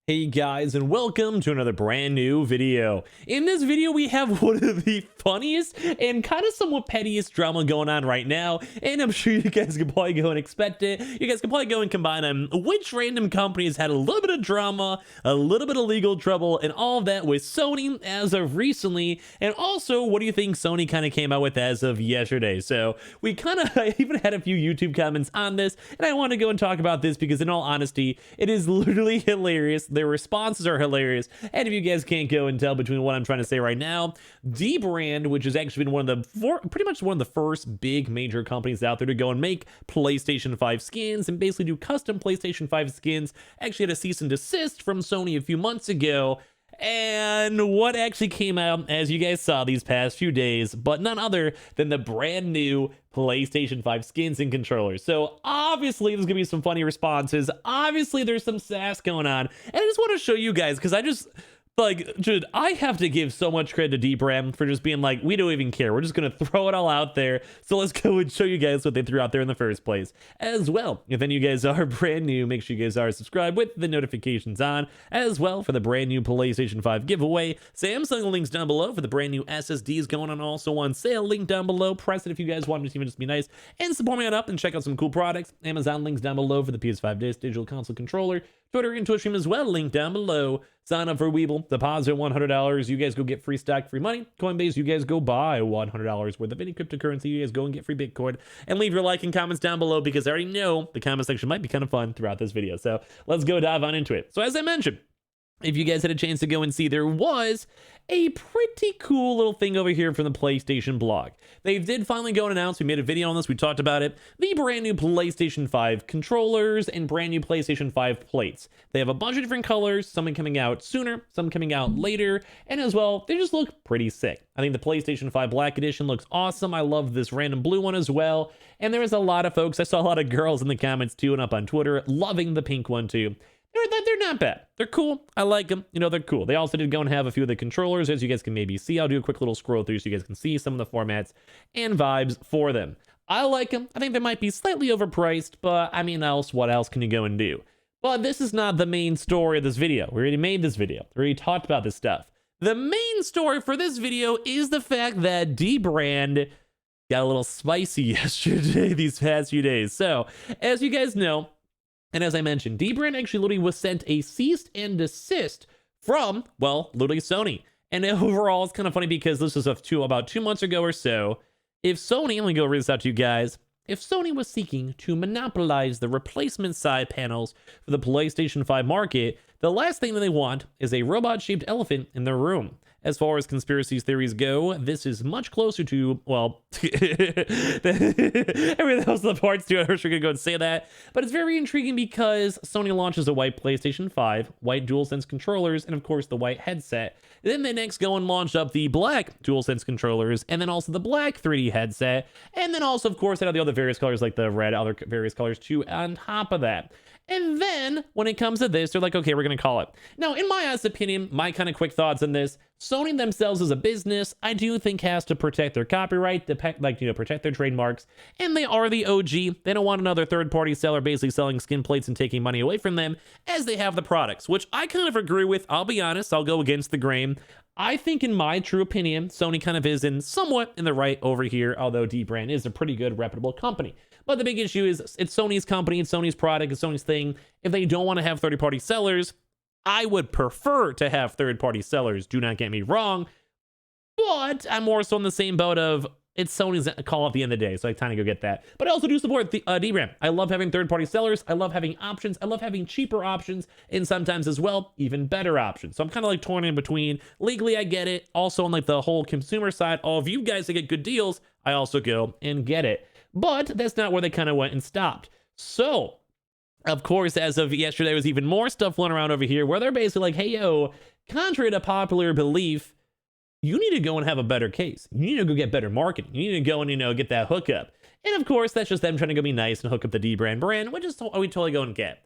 Hey guys, and welcome to another brand new video. In this video, we have one of the funniest and kind of somewhat pettiest drama going on right now, and I'm sure you guys can probably go and expect it. You guys can probably go and combine them. Which random companies had a little bit of drama, a little bit of legal trouble, and all of that with Sony as of recently, and also, what do you think Sony kind of came out with as of yesterday? So, I even had a few YouTube comments on this, and I want to go and talk about this because in all honesty, it is literally hilarious. Their responses are hilarious, and if you guys can't go and tell between what I'm trying to say right now, Dbrand, which has actually been one of the pretty much one of the first big major companies out there to go and make PlayStation 5 skins and basically do custom PlayStation 5 skins, actually had a cease and desist from Sony a few months ago. And what actually came out, as you guys saw these past few days, but none other than the brand new PlayStation 5 skins and controllers. So obviously there's gonna be some funny responses. Obviously there's some sass going on, and I just want to show you guys because I have to give so much credit to Dbrand for just being like, we don't even care. We're just going to throw it all out there. So let's go and show you guys what they threw out there in the first place. As well, if any of you guys are brand new, make sure you guys are subscribed with the notifications on. As well, for the brand new PlayStation 5 giveaway. Samsung links down below for the brand new SSDs going on also on sale. Link down below. Press it if you guys want to even just be nice and support me on up and check out some cool products. Amazon links down below for the PS5 Digital Console Controller. Twitter and Twitch stream as well, link down below. Sign up for Weeble, deposit $100. You guys go get free stock, free money. Coinbase, you guys go buy $100 worth of any cryptocurrency. You guys go and get free Bitcoin. And leave your like and comments down below because I already know the comment section might be kind of fun throughout this video. So let's go dive on into it. So as I mentioned, if you guys had a chance to go and see, there was a pretty cool little thing over here from the PlayStation blog. They did finally go and announce, we made a video on this, we talked about it, the brand new PlayStation 5 controllers and brand new PlayStation 5 plates. They have a bunch of different colors, some coming out sooner, some coming out later, and as well, they just look pretty sick. I think the PlayStation 5 Black Edition looks awesome. I love this random blue one as well. And there was a lot of folks, I saw a lot of girls in the comments too and up on Twitter, loving the pink one too. They're not bad. They're cool. I like them. You know, they're cool. They also did go and have a few of the controllers, as you guys can maybe see. I'll do a quick little scroll through so you guys can see some of the formats and vibes for them. I like them. I think they might be slightly overpriced, but I mean, what else can you go and do? But this is not the main story of this video. We already made this video. We already talked about this stuff. The main story for this video is the fact that Dbrand got a little spicy yesterday, these past few days. So, as you guys know, and as I mentioned, Dbrand actually literally was sent a cease and desist from, well, literally Sony. And overall, it's kind of funny because this was about 2 months ago or so. If Sony, let me go read this out to you guys. If Sony was seeking to monopolize the replacement side panels for the PlayStation 5 market, the last thing that they want is a robot-shaped elephant in their room. As far as conspiracy theories go, this is much closer to, well, everything else in the parts too. I'm sure we're gonna go and say that, but it's very intriguing because Sony launches a white PlayStation 5, white DualSense controllers, and of course the white headset. Then they next go and launch up the black DualSense controllers, and then also the black 3D headset, and then also, of course, they have the other various colors like the red, other various colors too on top of that. And then, when it comes to this, they're like, okay, we're going to call it. Now, in my honest opinion, my kind of quick thoughts on this, Sony themselves as a business, I do think has to protect their copyright, protect their trademarks, and they are the OG. They don't want another third-party seller basically selling skin plates and taking money away from them as they have the products, which I kind of agree with. I'll be honest, I'll go against the grain. I think in my true opinion, Sony kind of is somewhat in the right over here, although Dbrand is a pretty good, reputable company. But the big issue is it's Sony's company, it's Sony's product, it's Sony's thing. If they don't want to have third-party sellers, I would prefer to have third-party sellers, do not get me wrong. But I'm more so in the same boat of it's Sony's call at the end of the day, so I kind of go get that. But I also do support the Dbrand. I love having third-party sellers. I love having options. I love having cheaper options, and sometimes as well, even better options. So I'm kind of like torn in between. Legally, I get it. Also on like the whole consumer side, all of you guys that get good deals, I also go and get it. But that's not where they kind of went and stopped. So, of course, as of yesterday, there was even more stuff floating around over here where they're basically like, hey, yo, contrary to popular belief, you need to go and have a better case. You need to go get better marketing. You need to go and, get that hookup. And of course, that's just them trying to go be nice and hook up the Dbrand brand, which is we totally go and get.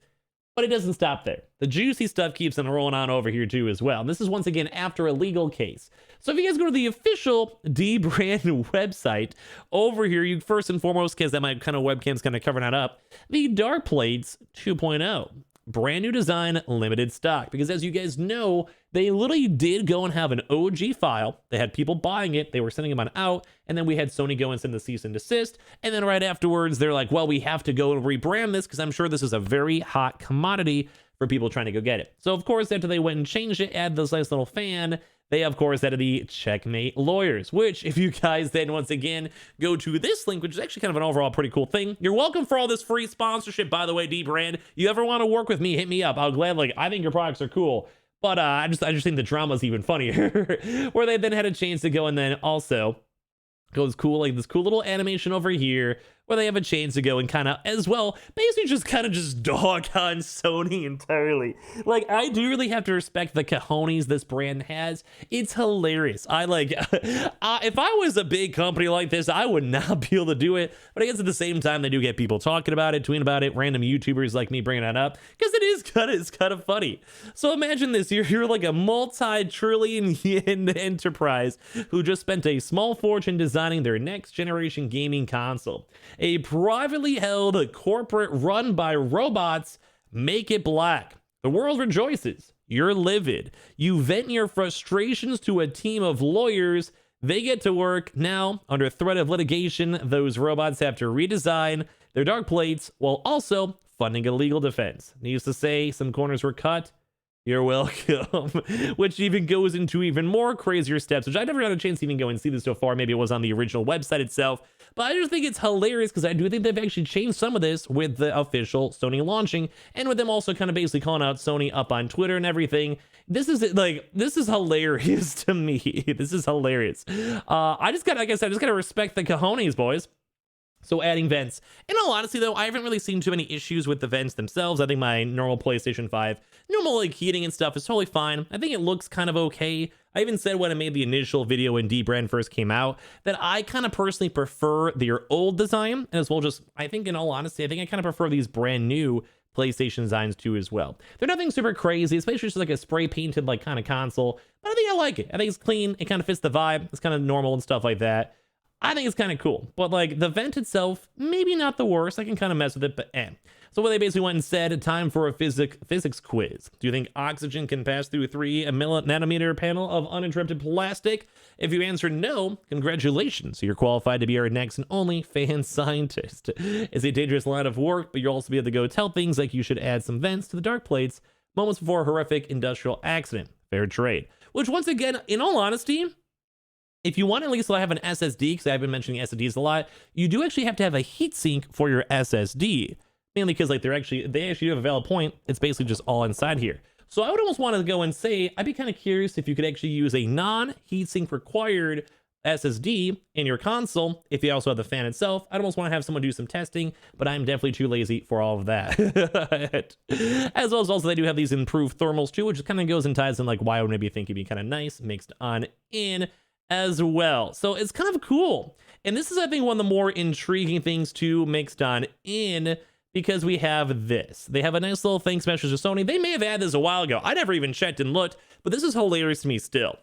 But it doesn't stop there. The juicy stuff keeps on rolling on over here too as well. And this is once again after a legal case. So if you guys go to the official Dbrand website over here, you first and foremost, because that my kind of webcam's kind of covering that up, the DARKPLATES 2.0. brand new design, limited stock. Because as you guys know, they literally did go and have an OG file. They had people buying it. They were sending them on out. And then we had Sony go and send the cease and desist. And then right afterwards, they're like, well, we have to go and rebrand this because I'm sure this is a very hot commodity for people trying to go get it. So of course, after they went and changed it, add this nice little fan, they of course added the checkmate lawyers, which if you guys then once again go to this link, which is actually kind of an overall pretty cool thing. You're welcome for all this free sponsorship, by the way, Dbrand. You ever want to work with me, hit me up. I'll gladly, I think your products are cool. But I just think the drama's even funnier, where they then had a chance to go and then also goes cool, like this cool little animation over here where they have a chance to go and kind of as well basically just kind of just dog on Sony entirely. Like, I do really have to respect the cojones this brand has. It's hilarious. I like if I was a big company like this, I would not be able to do it, but I guess at the same time they do get people talking about it, tweeting about it, random YouTubers like me bringing that up because it's kind of funny. So imagine this, you're like a multi-trillion yen enterprise who just spent a small fortune designing their next generation gaming console. A privately held corporate run by robots. Make it black. The world rejoices. You're livid. You vent your frustrations to a team of lawyers. They get to work. Now, under threat of litigation, those robots have to redesign their dark plates while also funding a legal defense. Needless to say, some corners were cut. You're welcome. Which even goes into even more crazier steps, which I never had a chance to even go and see this so far. Maybe it was on the original website itself. But I just think it's hilarious because I do think they've actually changed some of this with the official Sony launching and with them also kind of basically calling out Sony up on Twitter and everything. This is hilarious to me. This is hilarious. I just gotta respect the cojones, boys. So adding vents. In all honesty, though, I haven't really seen too many issues with the vents themselves. I think my normal PlayStation 5, normal like heating and stuff is totally fine. I think it looks kind of okay. I even said when I made the initial video when Dbrand first came out that I kind of personally prefer their old design, and as well just, I think in all honesty, I think I kind of prefer these brand new PlayStation designs too as well. They're nothing super crazy, especially just like a spray painted like kind of console, but I think I like it. I think it's clean. It kind of fits the vibe. It's kind of normal and stuff like that. I think it's kind of cool, but like the vent itself, maybe not the worst. I can kind of mess with it, but So what they basically went and said, time for a physics quiz. Do you think oxygen can pass through a 3-nanometer panel of uninterrupted plastic? If you answer no, congratulations. You're qualified to be our next and only fan scientist. It's a dangerous line of work, but you'll also be able to go tell things like you should add some vents to the dark plates moments before a horrific industrial accident. Fair trade. Which once again, in all honesty, if you want to at least have an SSD, because I've been mentioning SSDs a lot, you do actually have to have a heatsink for your SSD. Mainly because like they actually do have a valid point. It's basically just all inside here. So I would almost want to go and say, I'd be kind of curious if you could actually use a non-heatsink required SSD in your console. If you also have the fan itself, I'd almost want to have someone do some testing, but I'm definitely too lazy for all of that. As well as also they do have these improved thermals too, which kind of goes and ties in like why I would maybe think it'd be kind of nice mixed on in as well. So it's kind of cool. And this is, I think, one of the more intriguing things too mixed on in, because we have this. They have a nice little thanks message to Sony. They may have had this a while ago. I never even checked and looked, but this is hilarious to me still,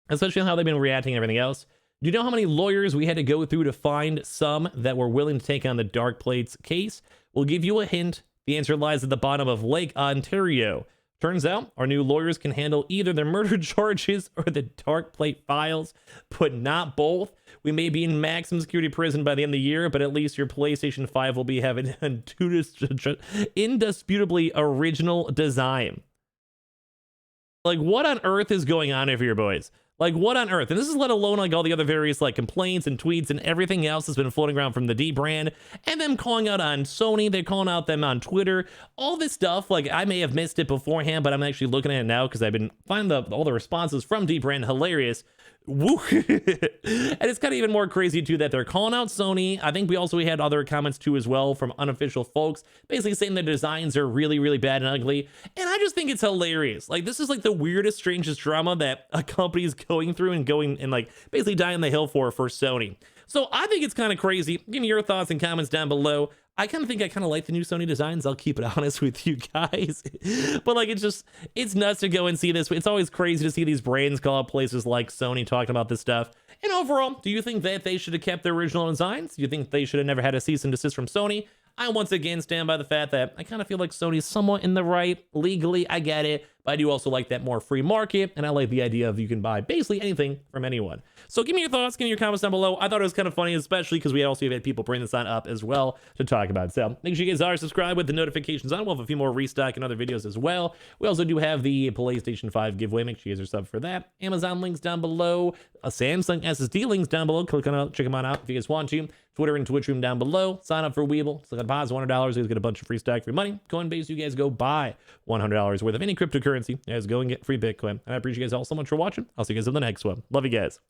especially on how they've been reacting and everything else. Do you know how many lawyers we had to go through to find some that were willing to take on the Dark Plates case? We'll give you a hint. The answer lies at the bottom of Lake Ontario. Turns out our new lawyers can handle either the murder charges or the dark plate files, but not both. We may be in maximum security prison by the end of the year, but at least your PlayStation 5 will be having an indisputably original design. Like, what on earth is going on over here, boys? Like, what on earth? And this is let alone like all the other various like complaints and tweets and everything else that's been floating around from the Dbrand and them calling out on Sony. They're calling out them on Twitter. All this stuff, like I may have missed it beforehand, but I'm actually looking at it now because I've been finding all the responses from Dbrand hilarious. Woo. And it's kind of even more crazy too that they're calling out Sony. I think we had other comments too as well from unofficial folks basically saying the designs are really, really bad and ugly. And I just think it's hilarious. Like, this is like the weirdest, strangest drama that a company's going through and going and like basically dying on the hill for Sony. So I think it's kind of crazy. Give me your thoughts and comments down below. I kind of think I kind of like the new Sony designs. I'll keep it honest with you guys. But like, it's nuts to go and see this. It's always crazy to see these brands call out places like Sony talking about this stuff. And overall, do you think that they should have kept their original designs? Do you think they should have never had a cease and desist from Sony? I once again stand by the fact that I kind of feel like Sony's somewhat in the right. Legally, I get it, but I do also like that more free market, and I like the idea of you can buy basically anything from anyone. So give me your thoughts, give me your comments down below. I thought it was kind of funny, especially because we also had people bring this on up as well to talk about. So make sure you guys are subscribed with the notifications on. We'll have a few more restock and other videos as well. We also do have the PlayStation 5 giveaway. Make sure you guys are subbed for that. Amazon links down below. A Samsung SSD links down below. Click on it, check them on out if you guys want to. Twitter and Twitch room down below. Sign up for Weeble. Click on deposit $100. You guys get a bunch of free stock, free money. Coinbase, you guys go buy $100 worth of any cryptocurrency. You guys go and get free Bitcoin. And I appreciate you guys all so much for watching. I'll see you guys in the next one. Love you guys.